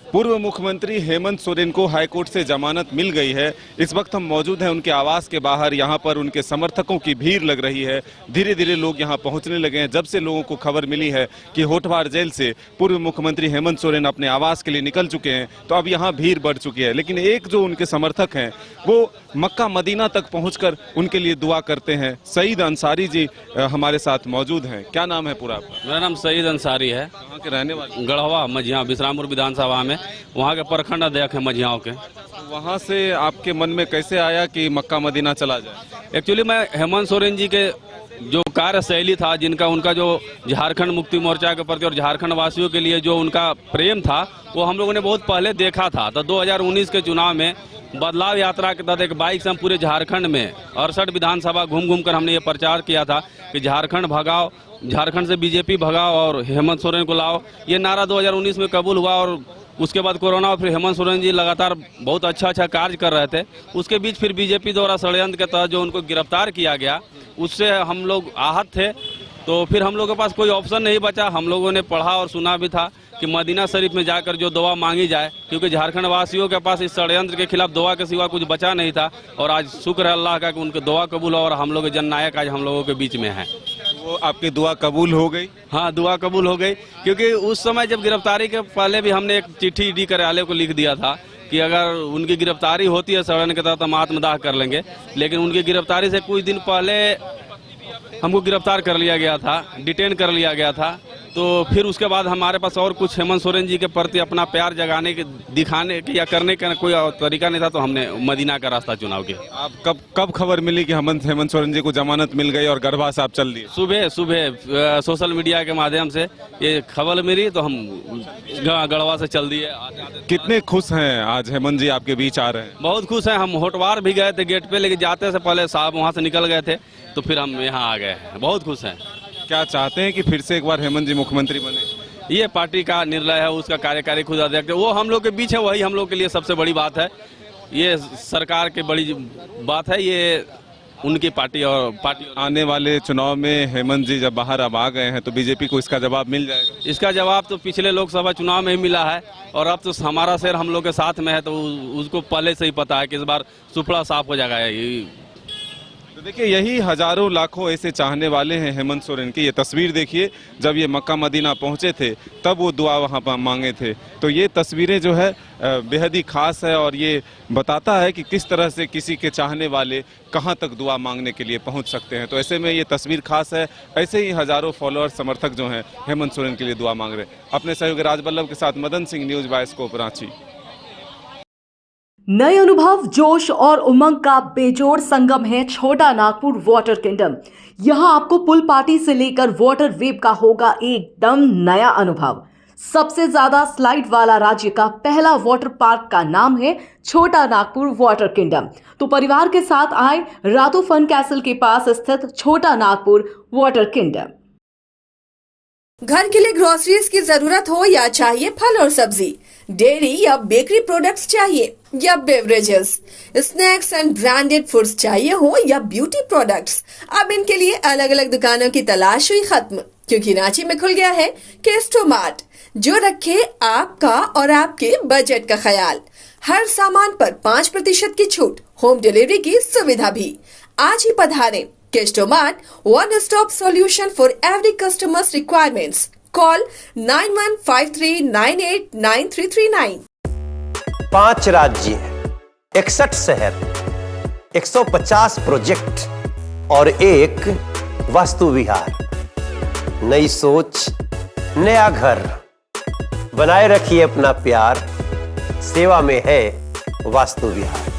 पूर्व मुख्यमंत्री हेमंत सोरेन को हाईकोर्ट से जमानत मिल गई है। इस वक्त हम मौजूद हैं उनके आवास के बाहर। यहाँ पर उनके समर्थकों की भीड़ लग रही है। धीरे धीरे लोग यहाँ पहुँचने लगे हैं। जब से लोगों को खबर मिली है कि होटवार जेल से पूर्व मुख्यमंत्री हेमंत सोरेन अपने आवास के लिए निकल चुके हैं, तो अब यहाँ भीड़ बढ़ चुकी है। लेकिन एक जो उनके समर्थक हैं वो मक्का मदीना तक पहुँचकर उनके लिए दुआ करते हैं। सईद अंसारी जी हमारे साथ मौजूद हैं। क्या नाम है पूरा आपका? मेरा नाम सईद अंसारी है। कहाँ के रहने वाले? गढ़वा मझिया विश्रामपुर विधानसभा में, वहाँ के प्रखंड अध्यक्ष है मझियाओं के। वहाँ से आपके मन में कैसे आया कि मक्का मदीना चला जाए? एक्चुअली मैं हेमंत सोरेन जी के जो कार्यशैली था, जिनका उनका जो झारखंड मुक्ति मोर्चा के प्रति और झारखंड वासियों के लिए जो उनका प्रेम था, वो हम लोगों ने बहुत पहले देखा था। तो 2019 के चुनाव में बदलाव यात्रा के तहत एक बाइक से हम पूरे झारखंड में 68 विधानसभा घूम घूम कर हमने ये प्रचार किया था कि झारखंड भगाओ, झारखंड से बीजेपी भगाओ और हेमंत सोरेन को लाओ। ये नारा 2019 में कबूल हुआ और उसके बाद कोरोना और फिर हेमंत सोरेन जी लगातार बहुत अच्छा कार्य कर रहे थे। उसके बीच फिर बीजेपी द्वारा षड्यंत्र के तहत जो उनको गिरफ्तार किया गया, उससे हम लोग आहत थे। तो फिर हम लोगों के पास कोई ऑप्शन नहीं बचा। हम लोगों ने पढ़ा और सुना भी था कि मदीना शरीफ में जाकर जो दुआ मांगी जाए, क्योंकि झारखंड वासियों के पास इस षड्यंत्र के खिलाफ दुआ के सिवा कुछ बचा नहीं था। और आज शुक्र है अल्लाह का कि उनकी दुआ कबूल हो और हम लोग जननायक आज हम लोगों के बीच में है। वो आपकी दुआ कबूल हो गई? हाँ, दुआ कबूल हो गई, क्योंकि उस समय जब गिरफ्तारी के पहले भी हमने एक चिट्ठी ईडी कार्यालय को लिख दिया था कि अगर उनकी गिरफ्तारी होती है षड्यंत्र के तहत हम आत्मदाह कर लेंगे। लेकिन उनकी गिरफ्तारी से कुछ दिन पहले हमको गिरफ्तार कर लिया गया था, डिटेन कर लिया गया था। तो फिर उसके बाद हमारे पास और कुछ हेमंत सोरेन जी के प्रति अपना प्यार जगाने के, दिखाने के या करने का कोई तरीका नहीं था, तो हमने मदीना का रास्ता चुनाव किया। आप कब खबर मिली कि हेमंत सोरेन जी को जमानत मिल गई और गढ़वा से आप चल दिए? सुबह सोशल मीडिया के माध्यम से ये खबर मिली तो हम गढ़वा से चल दिए। कितने खुश हैं आज हेमंत जी आपके बीच आ रहे हैं? बहुत खुश हैं। हम होटवार भी गए थे गेट पे, लेकिन जाते से पहले साहब वहाँ से निकल गए थे, तो फिर हम यहाँ आ गए हैं। बहुत खुश हैं। क्या चाहते हैं कि फिर से एक बार हेमंत जी मुख्यमंत्री बने? ये पार्टी का निर्णय है, उसका कार्यकारी खुद अध्यक्ष वो हम लोग के बीच है, वही हम लोग के लिए सबसे बड़ी बात है। ये सरकार की बड़ी बात है, ये उनकी पार्टी और पार्टी। आने वाले चुनाव में हेमंत जी जब बाहर अब आ गए हैं तो बीजेपी को इसका जवाब मिल जाएगा? इसका जवाब तो पिछले लोकसभा चुनाव में ही मिला है और अब तो हमारा शेर हम लोग के साथ में है, तो उसको पहले से ही पता है कि इस बार सुपड़ा साफ हो जाएगा। तो देखिए, यही हजारों लाखों ऐसे चाहने वाले हैं हेमंत सोरेन की। ये तस्वीर देखिए, जब ये मक्का मदीना पहुंचे थे तब वो दुआ वहां पर मांगे थे। तो ये तस्वीरें जो है बेहद ही खास है और ये बताता है कि किस तरह से किसी के चाहने वाले कहां तक दुआ मांगने के लिए पहुंच सकते हैं। तो ऐसे में ये तस्वीर खास है। ऐसे ही हजारों फॉलोअर समर्थक जो हैं हेमंत सोरेन के लिए दुआ मांग रहे हैं। अपने सहयोगी राजबल्लभ के साथ मदन सिंह, न्यूज बायोस्कोप, रांची। नए अनुभव, जोश और उमंग का बेजोड़ संगम है छोटा नागपुर वाटर किंगडम। यहां आपको पुल पार्टी से लेकर वाटर वेव का होगा एकदम नया अनुभव। सबसे ज्यादा स्लाइड वाला राज्य का पहला वाटर पार्क का नाम है छोटा नागपुर वाटर किंगडम। तो परिवार के साथ आए रातू फन कैसल के पास स्थित छोटा नागपुर वाटर किंगडम। घर के लिए ग्रोसरीज की जरूरत हो या चाहिए फल और सब्जी, डेयरी या बेकरी प्रोडक्ट्स चाहिए या beverages, snacks and branded foods चाहिए हो या ब्यूटी प्रोडक्ट्स, अब इनके लिए अलग अलग दुकानों की तलाश हुई खत्म, क्योंकि रांची में खुल गया है केस्टो मार्ट, जो रखे आपका और आपके बजट का ख्याल। हर सामान पर 5% की छूट, होम डिलीवरी की सुविधा भी। आज ही पधारें। Kesto Mart, one stop solution for every customer's requirements. Call 9153989339. 5 राज्य, 61 शहर, 150 प्रोजेक्ट और एक वास्तु विहार। नई सोच, नया घर। बनाए रखिए अपना प्यार, सेवा में है वास्तु विहार।